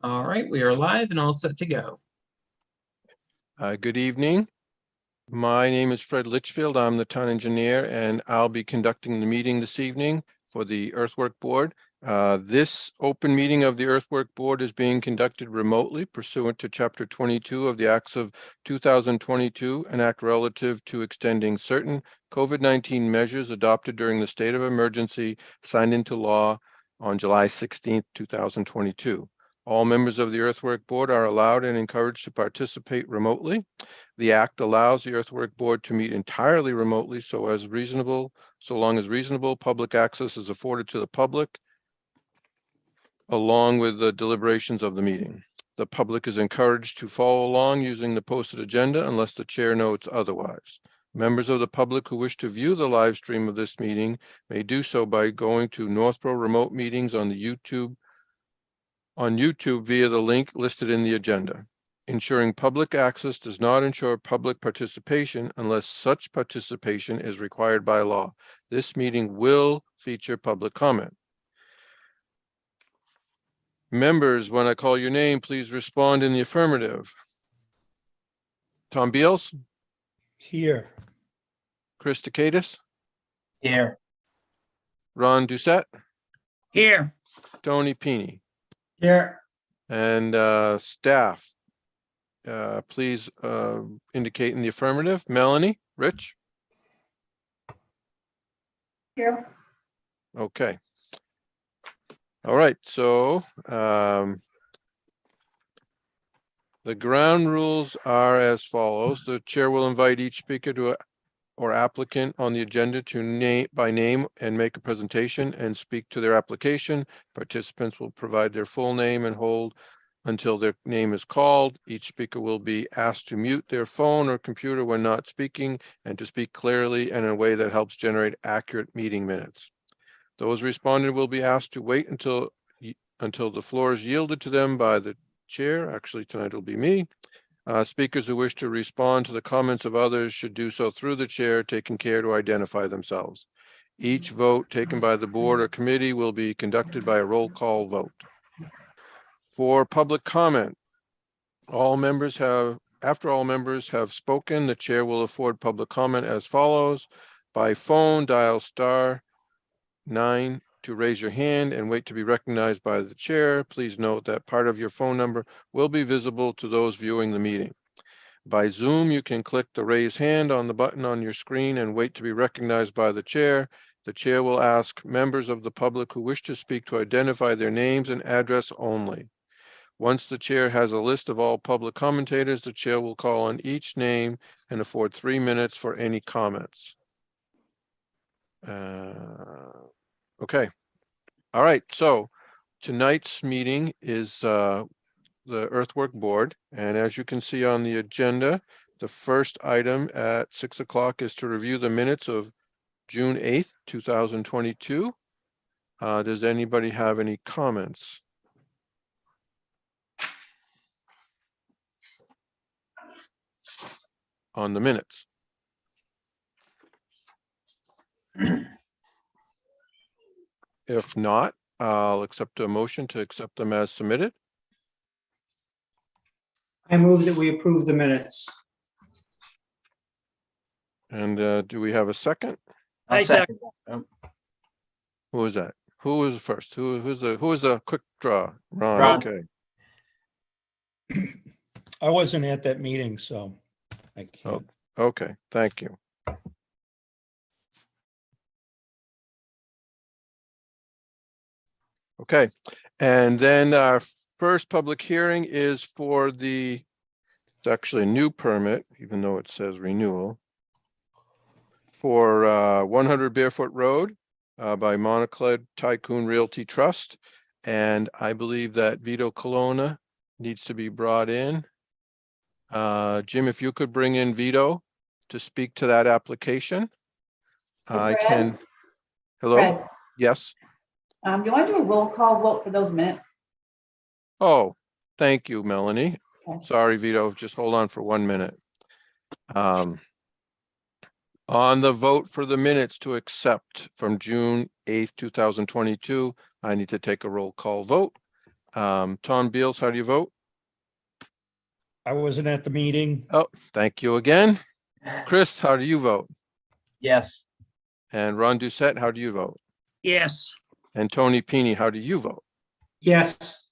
All right, we are live and all set to go. Good evening. My name is Fred Litchfield. I'm the town engineer, and I'll be conducting the meeting this evening for the Earthwork Board. This open meeting of the Earthwork Board is being conducted remotely pursuant to Chapter 22 of the Acts of 2022, an act relative to extending certain COVID-19 measures adopted during the state of emergency signed into law on July 16th, 2022. All members of the Earthwork Board are allowed and encouraged to participate remotely. The act allows the Earthwork Board to meet entirely remotely so long as reasonable public access is afforded to the public, along with the deliberations of the meeting. The public is encouraged to follow along using the posted agenda unless the chair notes otherwise. Members of the public who wish to view the live stream of this meeting may do so by going to Northborough Remote Meetings on YouTube via the link listed in the agenda. Ensuring public access does not ensure public participation unless such participation is required by law. This meeting will feature public comment. Members, when I call your name, please respond in the affirmative. Tom Beals? Here. Chris Takaitis? Here. Ron Doucette? Here. Tony Pini? Here. And staff, please indicate in the affirmative. Melanie, Rich? Here. Okay. All right, so the ground rules are as follows. The chair will invite each speaker or applicant on the agenda to name by name and make a presentation and speak to their application. Participants will provide their full name and hold until their name is called. Each speaker will be asked to mute their phone or computer when not speaking and to speak clearly and in a way that helps generate accurate meeting minutes. Those responding will be asked to wait until the floor is yielded to them by the chair. Actually, tonight it'll be me. Speakers who wish to respond to the comments of others should do so through the chair, taking care to identify themselves. Each vote taken by the board or committee will be conducted by a roll call vote. For public comment, after all members have spoken, the chair will afford public comment as follows. By phone, dial *9 to raise your hand and wait to be recognized by the chair. Please note that part of your phone number will be visible to those viewing the meeting. By Zoom, you can click the raise hand on the button on your screen and wait to be recognized by the chair. The chair will ask members of the public who wish to speak to identify their names and address only. Once the chair has a list of all public commentators, the chair will call on each name and afford 3 minutes for any comments. Okay. All right. So tonight's meeting is the Earthwork Board. And as you can see on the agenda, the first item at 6 o'clock is to review the minutes of June 8th, 2022. Does anybody have any comments? On the minutes? If not, I'll accept a motion to accept them as submitted. I move that we approve the minutes. And do we have a second? I second. Who was that? Who was first? Who was the quick draw? Ron. Ron. Okay. I wasn't at that meeting, so I can't. Okay. Thank you. Okay. And then our first public hearing is for it's actually a new permit, even though it says renewal, for 100 Barefoot Road by Monocled Tycoon Realty Trust. And I believe that Vito Colonna needs to be brought in. Jim, if you could bring in Vito to speak to that application. I can. Hello? Fred, Yes. do you want to do a roll call vote for those minutes? Oh, thank you, Melanie. Okay. Sorry, Vito, just hold on for 1 minute. On the vote for the minutes to accept from June 8th, 2022, I need to take a roll call vote. Tom Beals, how do you vote? I wasn't at the meeting. Oh, thank you again. Chris, how do you vote? Yes. And Ron Doucette, how do you vote? Yes. And Tony Pini, how do you vote? Yes.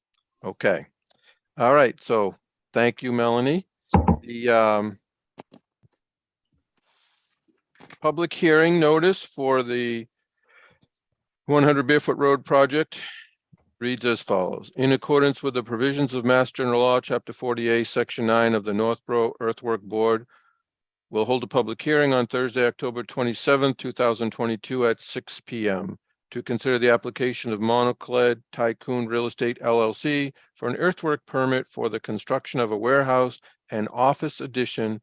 Okay. All right. So thank you, Melanie. The public hearing notice for the 100 Barefoot Road project reads as follows. In accordance with the provisions of Mass General Law, Chapter 48, Section 9 of the Northborough Earthwork Board, will hold a public hearing on Thursday, October 27th, 2022 at 6 p.m. to consider the application of Monocled Tycoon Real Estate LLC for an earthwork permit for the construction of a warehouse and office addition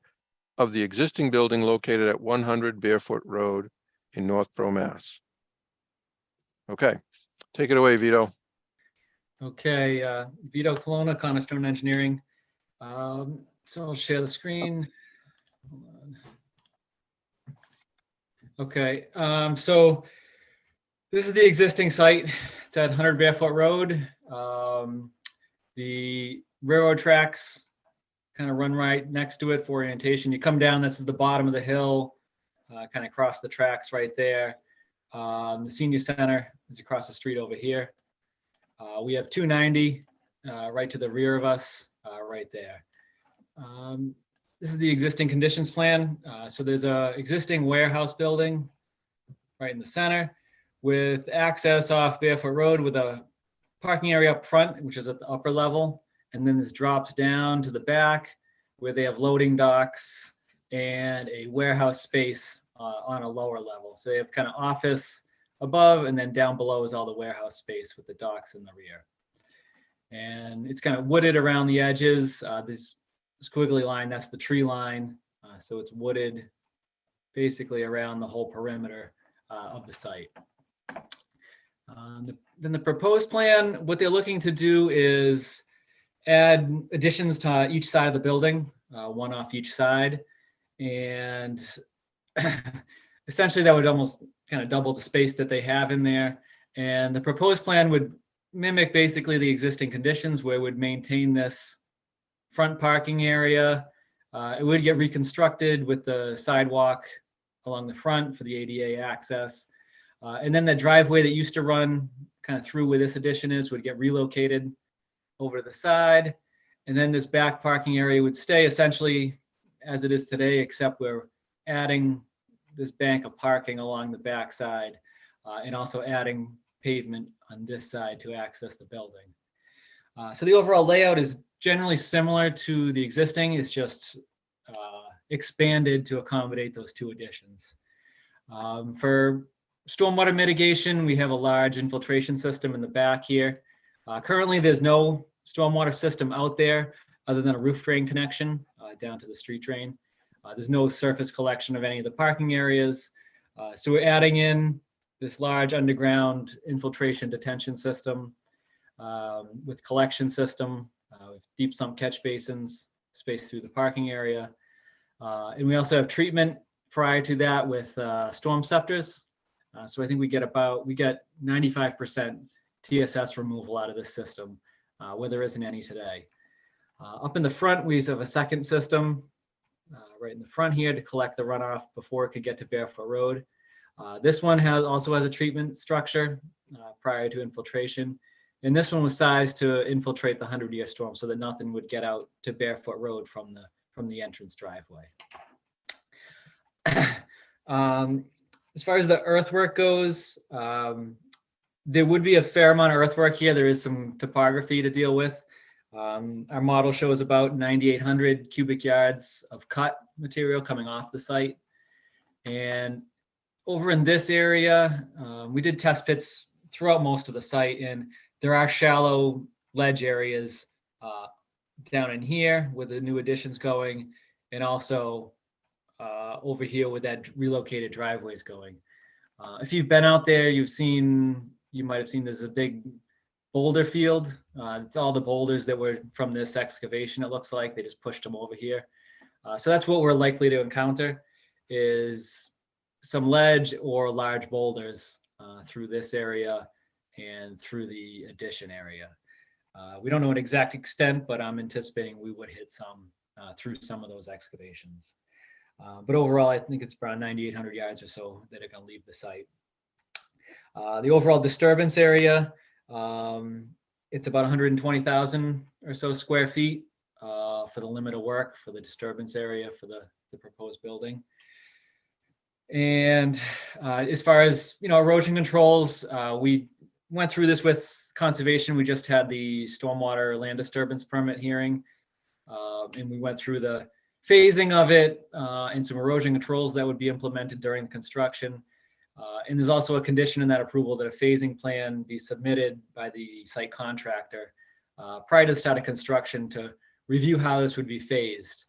of the existing building located at 100 Barefoot Road in Northborough, Mass. Okay, take it away, Vito. Okay, Vito Colonna, Cornerstone Engineering. So I'll share the screen. Hold on. Okay, so this is the existing site. It's at 100 Barefoot Road. The railroad tracks kind of run right next to it for orientation. You come down, this is the bottom of the hill, kind of cross the tracks right there. The senior center is across the street over here. We have 290 right to the rear of us, right there. This is the existing conditions plan. So there's a existing warehouse building right in the center with access off Barefoot Road with a parking area up front, which is at the upper level. And then this drops down to the back where they have loading docks and a warehouse space on a lower level. So they have kind of office above, and then down below is all the warehouse space with the docks in the rear. And it's kind of wooded around the edges. This squiggly line, that's the tree line. So it's wooded basically around the whole perimeter of the site. Then the proposed plan, what they're looking to do is add additions to each side of the building, one off each side. And essentially that would almost kind of double the space that they have in there. And the proposed plan would mimic basically the existing conditions where it would maintain this front parking area. It would get reconstructed with the sidewalk along the front for the ADA access. And then the driveway that used to run kind of through where this addition is would get relocated over to the side. And then this back parking area would stay essentially as it is today, except we're adding this bank of parking along the back side and also adding pavement on this side to access the building. So the overall layout is generally similar to the existing. It's just expanded to accommodate those two additions. For stormwater mitigation, we have a large infiltration system in the back here. Currently, there's no stormwater system out there other than a roof drain connection down to the street drain. There's no surface collection of any of the parking areas. So we're adding in this large underground infiltration detention system with collection system, with deep sump catch basins spaced through the parking area. And we also have treatment prior to that with storm scepters. So I think we get 95% TSS removal out of this system, where there isn't any today. Up in the front, we have a second system right in the front here to collect the runoff before it could get to Barefoot Road. This one also has a treatment structure prior to infiltration. And this one was sized to infiltrate the 100-year storm so that nothing would get out to Barefoot Road from the entrance driveway. As far as the earthwork goes, there would be a fair amount of earthwork here. There is some topography to deal with. Our model shows about 9,800 cubic yards of cut material coming off the site. And over in this area, we did test pits throughout most of the site, and there are shallow ledge areas down in here where the new addition's going, and also over here where that relocated driveway is going. If you've been out there, you might have seen there's a big boulder field. It's all the boulders that were from this excavation, it looks like. They just pushed them over here. So that's what we're likely to encounter, is some ledge or large boulders through this area and through the addition area. We don't know an exact extent, but I'm anticipating we would hit some through some of those excavations. But overall, I think it's around 9,800 yards or so that are going to leave the site. The overall disturbance area, it's about 120,000 or so square feet for the limit of work for the disturbance area for the proposed building. And as far as, erosion controls, we went through this with conservation. We just had the stormwater land disturbance permit hearing. And we went through the phasing of it and some erosion controls that would be implemented during construction. And there's also a condition in that approval that a phasing plan be submitted by the site contractor prior to the start of construction to review how this would be phased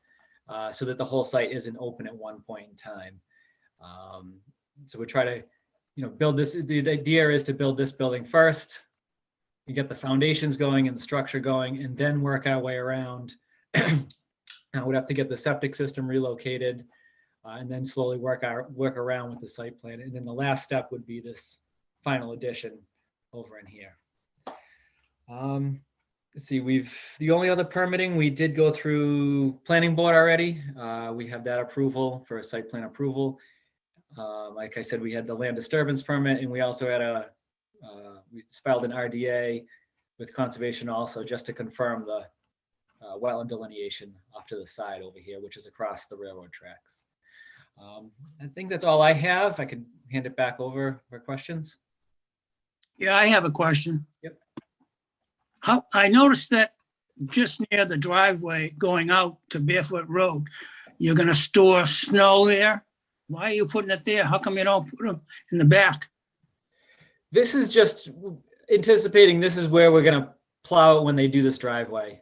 so that the whole site isn't open at one point in time. So we try to, build this. The idea is to build this building first, you get the foundations going and the structure going, and then work our way around. We'd have to get the septic system relocated and then slowly work around with the site plan. And then the last step would be this final addition over in here. Let's see, the only other permitting, we did go through planning board already. We have that approval for a site plan approval. Like I said, we had the land disturbance permit, and we also had we filed an RDA with conservation also, just to confirm the wetland delineation off to the side over here, which is across the railroad tracks. I think that's all I have. I could hand it back over for questions. Yeah, I have a question. Yep. I noticed that just near the driveway going out to Barefoot Road, you're gonna store snow there. Why are you putting it there? How come you don't put them in the back? This is just anticipating this is where we're gonna plow it when they do this driveway.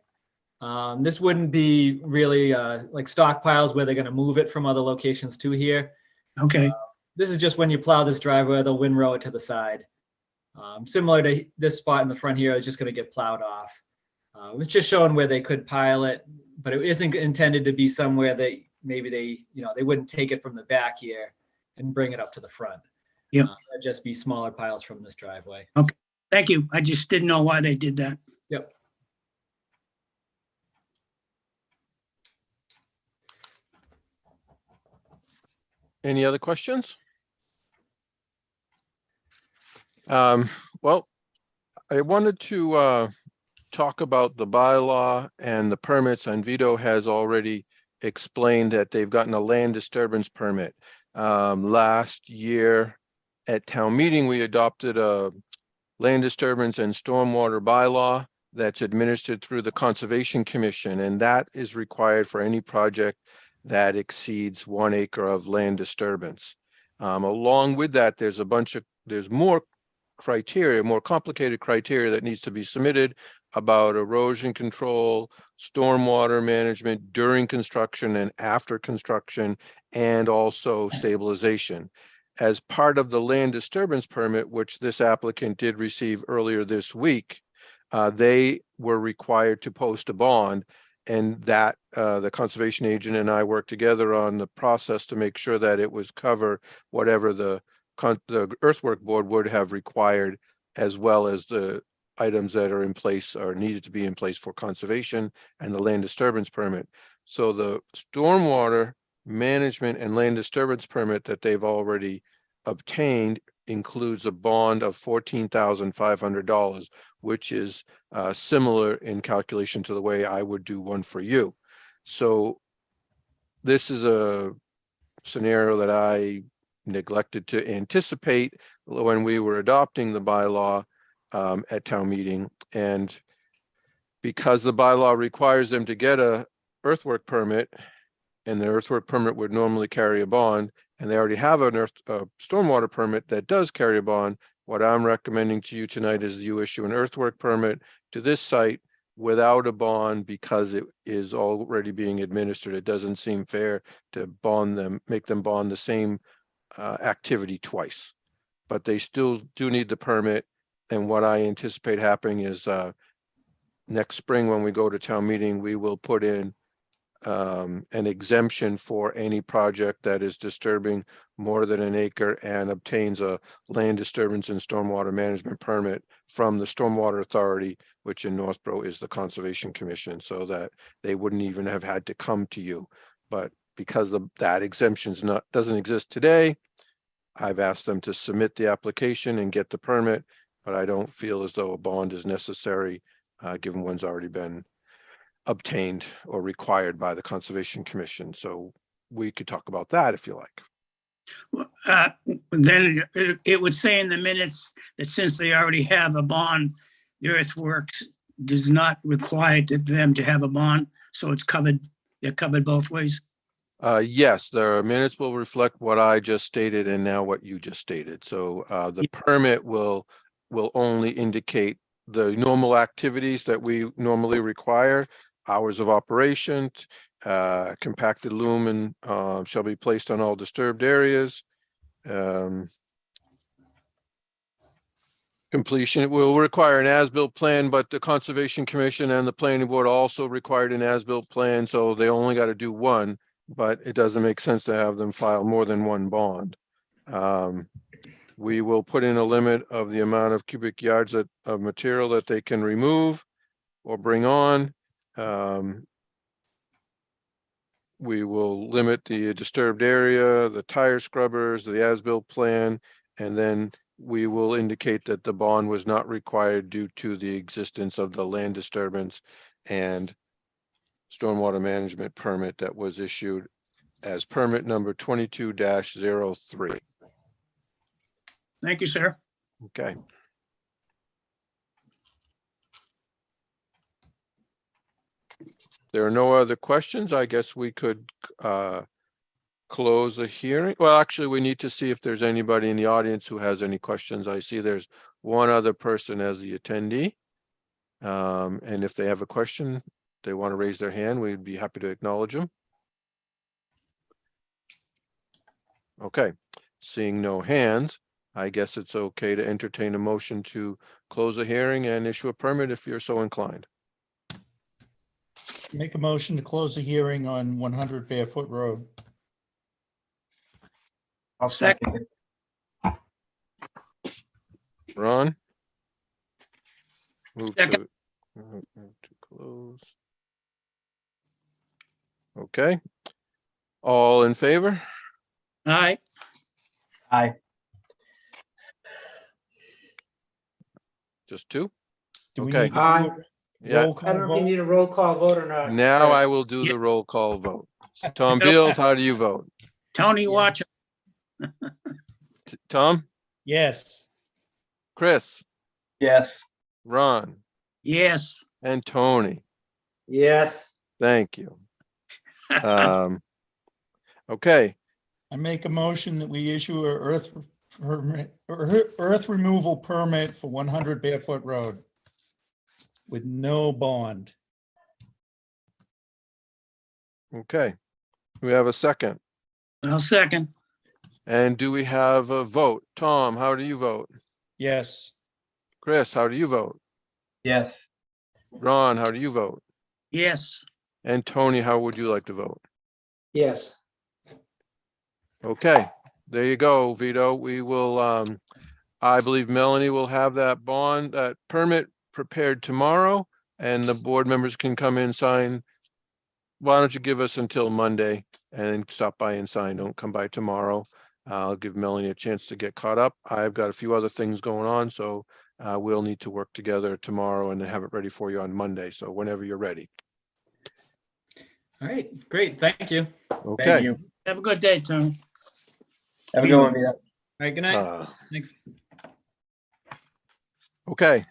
This wouldn't be really like stockpiles where they're gonna move it from other locations to here. Okay, This is just when you plow this driveway, they'll windrow it to the side. Similar to this spot in the front here, it's just gonna get plowed off. It's just showing where they could pile it, but it isn't intended to be somewhere that maybe they wouldn't take it from the back here and bring it up to the front. Yep. It'd just be smaller piles from this driveway. thank you. I just didn't know why they did that. Yep. Any other questions? Well, I wanted to talk about the bylaw and the permits, and Vito has already explained that they've gotten a land disturbance permit. Last year at town meeting, we adopted a land disturbance and stormwater bylaw that's administered through the Conservation Commission, and that is required for any project that exceeds 1 acre of land disturbance. Along with that, there's more criteria, more complicated criteria that needs to be submitted about erosion control, stormwater management during construction and after construction, and also stabilization. As part of the land disturbance permit, which this applicant did receive earlier this week, they were required to post a bond, and that the conservation agent and I worked together on the process to make sure that it was cover whatever the Earthwork board would have required, as well as the items that are in place or needed to be in place for conservation and the land disturbance permit. So the stormwater management and land disturbance permit that they've already obtained includes a bond of $14,500, which is similar in calculation to the way I would do one for you. So this is a scenario that I neglected to anticipate when we were adopting the bylaw at town meeting. And because the bylaw requires them to get a earthwork permit, and the earthwork permit would normally carry a bond, and they already have a stormwater permit that does carry a bond, what I'm recommending to you tonight is you issue an earthwork permit to this site without a bond, because it is already being administered. It doesn't seem fair to bond them, make them bond the same activity twice, but they still do need the permit. And what I anticipate happening is next spring, when we go to town meeting, we will put in an exemption for any project that is disturbing more than an acre and obtains a land disturbance and stormwater management permit from the Stormwater Authority, which in Northborough is the Conservation Commission, so that they wouldn't even have had to come to you. But because that exemption's doesn't exist today, I've asked them to submit the application and get the permit, but I don't feel as though a bond is necessary, given one's already been obtained or required by the Conservation Commission. So we could talk about that if you like. Then it would say in the minutes that since they already have a bond, the Earthworks does not require them to have a bond, so it's covered, they're covered both ways. Yes, the minutes will reflect what I just stated and now what you just stated. So the permit will only indicate the normal activities that we normally require, hours of operation, compacted lumen shall be placed on all disturbed areas. Completion will require an as-built plan, but the Conservation Commission and the Planning Board also required an as-built plan, so they only got to do one, but it doesn't make sense to have them file more than one bond. We will put in a limit of the amount of cubic yards of material that they can remove or bring on. We will limit the disturbed area, the tire scrubbers, the as-built plan, and then we will indicate that the bond was not required due to the existence of the land disturbance and stormwater management permit that was issued as permit number 22-03. Thank you, sir. Okay. There are no other questions. I guess we could close the hearing. Well, actually, we need to see if there's anybody in the audience who has any questions. I see there's one other person as the attendee. And if they have a question, they want to raise their hand, we'd be happy to acknowledge them. Okay, seeing no hands, I guess it's okay to entertain a motion to close the hearing and issue a permit if you're so inclined. Make a motion to close the hearing on 100 Barefoot Road. I'll second it. Ron? Move Second. to close. Okay. All in favor? Aye. Aye. Just two? Do we Okay. need to Aye. do a Yeah. roll I call don't know if you vote? need a roll call vote or not. Now I will do Yeah. the roll call vote. Tom Beals, how do you vote? Tony, watch. Tom? Yes. Chris? Yes. Ron? Yes. And Tony? Yes. Thank you. Okay, I make a motion that we issue a earth removal permit for 100 Barefoot Road with no bond. okay. We have a second. I'll second. And do we have a vote? Tom, how do you vote? Yes. Chris, how do you vote? Yes. Ron, how do you vote? Yes. And Tony, how would you like to vote? Yes. Okay, there you go, Vito. We will, I believe Melanie will have that bond, that permit prepared tomorrow, and the board members can come in, sign. Why don't you give us until Monday and stop by and sign? Don't come by tomorrow. I'll give Melanie a chance to get caught up. I've got a few other things going on, so we'll need to work together tomorrow and have it ready for you on Monday. So whenever you're ready. All right, great. Thank you. All Okay. you. Have a good day, Tony. Have a good one, Vito. right, good night. Uh, Thanks. Okay,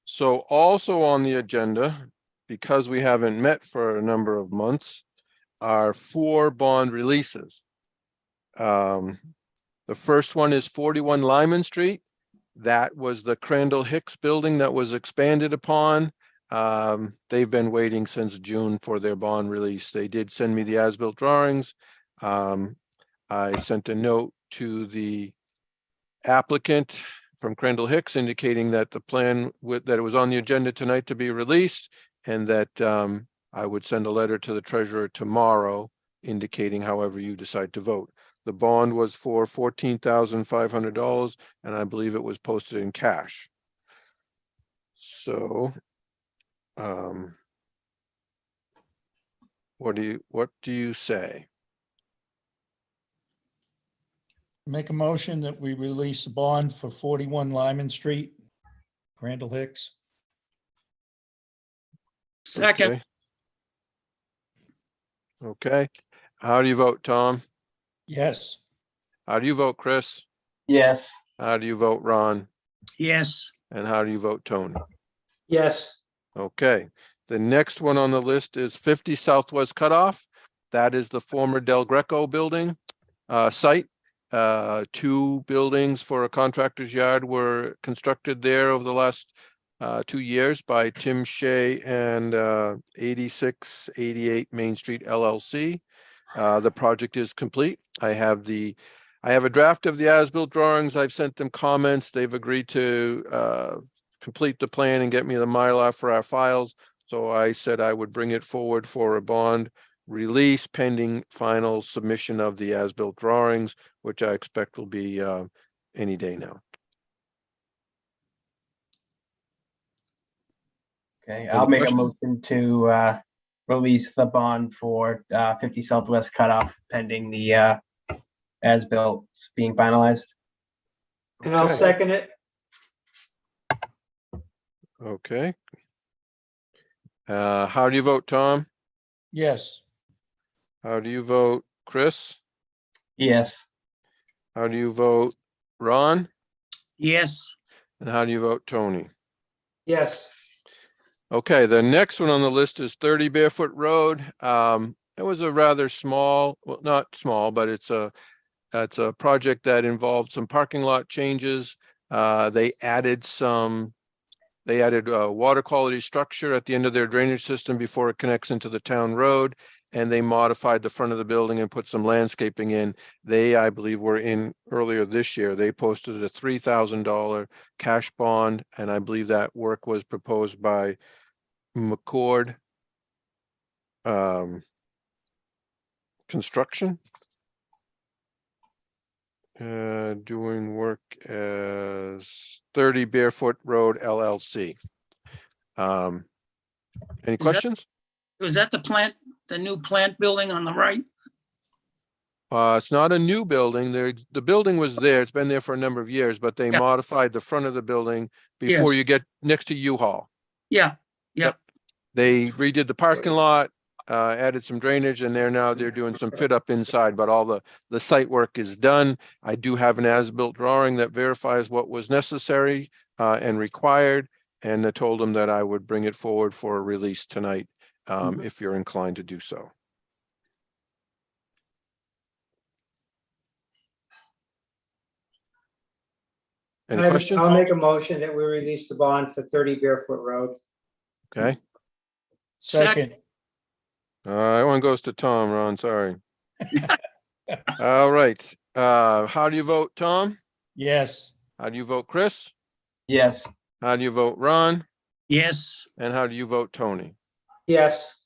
so also on the agenda, because we haven't met for a number of months, are 4 bond releases. The first one is 41 Lyman Street. That was the Crandall Hicks building that was expanded upon. They've been waiting since June for their bond release. They did send me the as-built drawings. I sent a note to the applicant from Crandall Hicks indicating that the plan that it was on the agenda tonight to be released, and that I would send a letter to the treasurer tomorrow indicating however you decide to vote. The bond was for $14,500, and I believe it was posted in cash. So, what do you say? Make a motion that we release the bond for 41 Lyman Street, Randall Hicks. Second, Okay. Okay. How do you vote, Tom? Yes. How do you vote, Chris? Yes. How do you vote, Ron? yes, And how do you vote, Tony? Yes. Okay. The next one on the list is 50 Southwest Cutoff. That is the former Del Greco building site. 2 buildings for a contractor's yard were constructed there over the last 2 years by Tim Shea and 8688 Main Street LLC. The project is complete. I have a draft of the as-built drawings. I've sent them comments. They've agreed to complete the plan and get me the Mylar for our files. So I said I would bring it forward for a bond release pending final submission of the as-built drawings, which I expect will be any day now. Okay, Any I'll make a questions? motion to release the bond for 50 Southwest Cutoff pending the as-built being finalized. And I'll Okay. second it. Okay. How do you vote, Tom? Yes. How do you vote, Chris? Yes. How do you vote, Ron? yes, And how do you vote, Tony? Yes. Okay, the next one on the list is 30 Barefoot Road. It was a rather small, well, not small, but it's a project that involved some parking lot changes. They added water quality structure at the end of their drainage system before it connects into the town road. And they modified the front of the building and put some landscaping in. They, I believe, were in earlier this year. They posted a $3,000 cash bond, and I believe that work was proposed by McCord Construction. Doing work as 30 Barefoot Road LLC. Any that- questions? was that the new plant building on the right? It's not a new building. The building was there. It's been there for a number of years, but they Yeah. modified the front of the building before Yes. you get next to U-Haul. Yeah, They redid the parking lot, added some drainage, and they're doing some fit up inside, but all the site work is done. I do have an as-built drawing that verifies what was necessary and required, and I told them that I would bring it forward for a release tonight if you're inclined to do so. Any questions? I'll make a motion that we release the bond for 30 Barefoot Road. Okay. Second. That one goes to Tom, Ron, sorry. All right. How do you vote, Tom? Yes. How do you vote, Chris? Yes. How do you vote, Ron? yes, And how do you vote, Tony? Yes.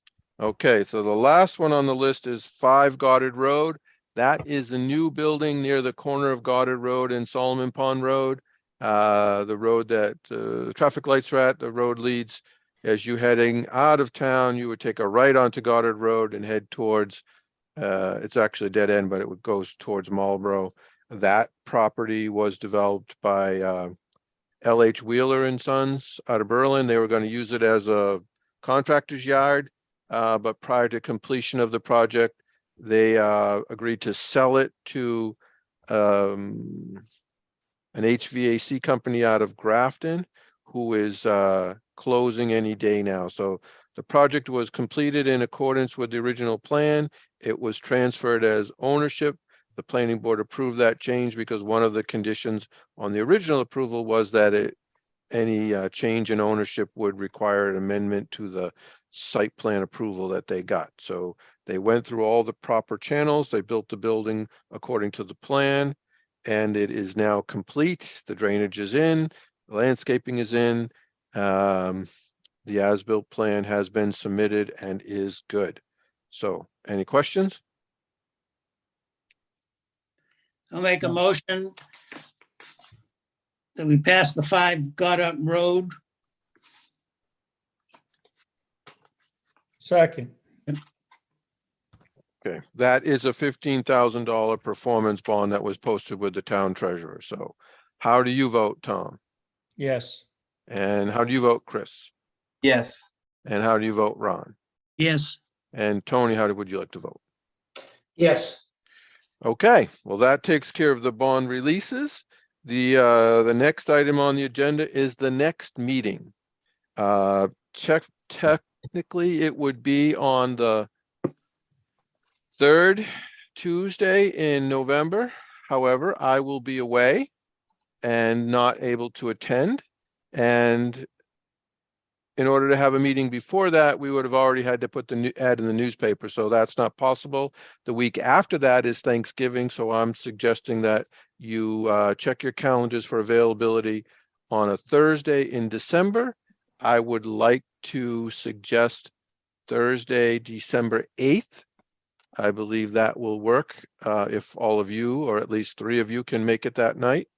Okay, so the last one on the list is 5 Goddard Road. That is the new building near the corner of Goddard Road and Solomon Pond Road. The road that the traffic lights are at, the road leads as you heading out of town. You would take a right onto Goddard Road and head towards, it's actually a dead end, but it goes towards Marlboro. That property was developed by LH Wheeler and Sons out of Berlin. They were going to use it as a contractor's yard, but prior to completion of the project, they agreed to sell it to an HVAC company out of Grafton, who is closing any day now. So the project was completed in accordance with the original plan. It was transferred as ownership. The planning board approved that change because one of the conditions on the original approval was that any change in ownership would require an amendment to the site plan approval that they got. So they went through all the proper channels. They built the building according to the plan, and it is now complete. The drainage is in, the landscaping is in. The as-built plan has been submitted and is good. So, any questions? I'll make a motion that we pass the 5 Goddard Road. Second, Okay, that is a $15,000 performance bond that was posted with the town treasurer. So how do you vote, Tom? yes. And how do you vote, Chris? Yes. And how do you vote, Ron? Yes, And Tony, how would you like to vote? Yes, Okay, well, that takes care of the bond releases. The next item on the agenda is the next meeting. Technically, it would be on the 3rd Tuesday in November. However, I will be away and not able to attend. And in order to have a meeting before that, we would have already had to put the ad in the newspaper. So that's not possible. The week after that is Thanksgiving. So I'm suggesting that you check your calendars for availability on a Thursday in December. I would like to suggest Thursday, December 8th. I believe that will work if all of you, or at least 3 of you, can make it that night.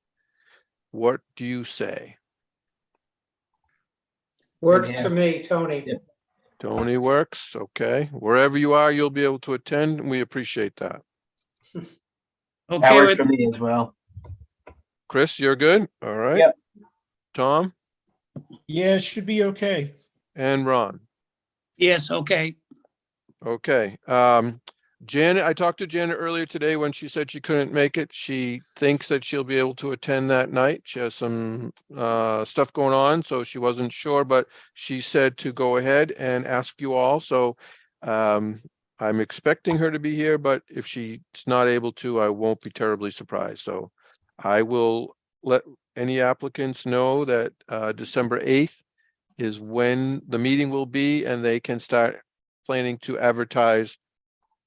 What do you say? works Yeah. to me, Tony. Yep. Tony works, okay. Wherever you are, you'll be able to attend, and we appreciate that. That okay works with, for me as well. Chris, you're good? All right. Yep. Tom Yeah, it should be okay. and Ron. yes, okay. Okay. Janet, I talked to Janet earlier today when she said she couldn't make it. She thinks that she'll be able to attend that night. She has some stuff going on, so she wasn't sure, but she said to go ahead and ask you all. So I'm expecting her to be here, but if she's not able to, I won't be terribly surprised. So I will let any applicants know that December 8th is when the meeting will be, and they can start planning to advertise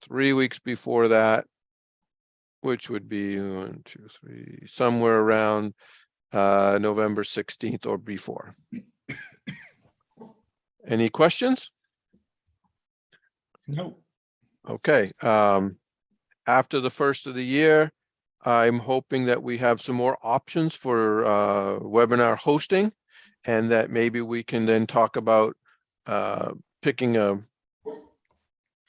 3 weeks before that, which would be 1, 2, 3, somewhere around November 16th or before. Any questions? No, Okay. After the first of the year, I'm hoping that we have some more options for webinar hosting, and that maybe we can then talk about picking a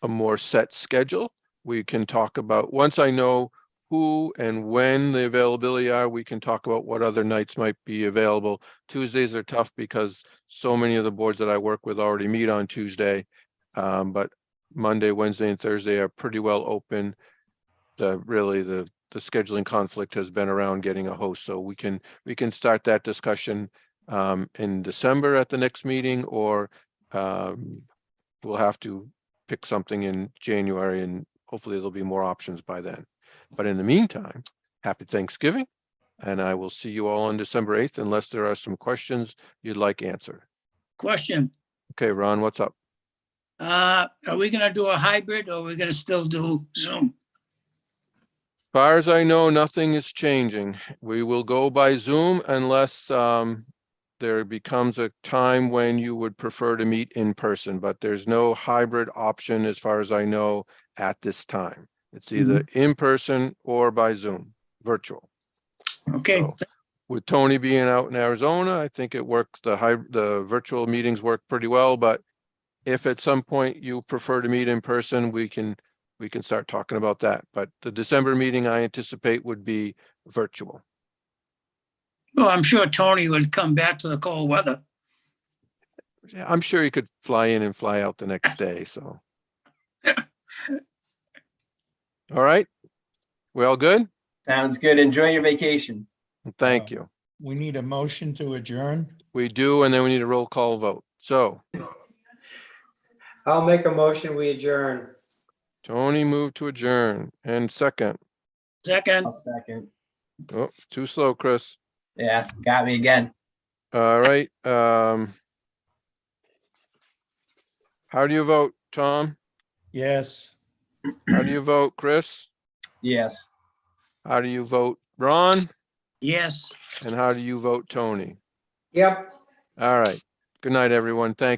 more set schedule. We can talk about, once I know who and when the availability are, we can talk about what other nights might be available. Tuesdays are tough because so many of the boards that I work with already meet on Tuesday. But Monday, Wednesday, and Thursday are pretty well open. The scheduling conflict has been around getting a host, so we can start that discussion in December at the next meeting, or we'll have to pick something in January, and hopefully there'll be more options by then. But in the meantime, happy Thanksgiving, and I will see you all on December 8th, unless there are some questions you'd like answered. Question, Okay, Ron, what's up? are we gonna do a hybrid or are we gonna still do Zoom? Far as I know, nothing is changing. We will go by Zoom unless there becomes a time when you would prefer to meet in person, but there's no hybrid option as far as I know at this time. It's either in person or by Zoom, virtual. Okay, So, with Tony being out in Arizona, I think it works. The virtual meetings work pretty well, but if at some point you prefer to meet in person, we can start talking about that. But the December meeting I anticipate would be virtual. well, I'm sure Tony would come back to the cold weather. Yeah, I'm sure he could fly in and fly out the next day, so. All right, we all good? Sounds good. Enjoy your vacation. Thank you. we need a motion to adjourn. We do, and then we need a roll call vote. So I'll make a motion, we adjourn. Tony moved to adjourn, and second. Second, I'll second. Oh, too slow, Chris. Yeah, got me again. All right, how do you vote, Tom? Yes, How do you vote, Chris? Yes. How do you vote, Ron? yes. And how do you vote, Tony? Yep, All right, Good night, everyone. Thank you.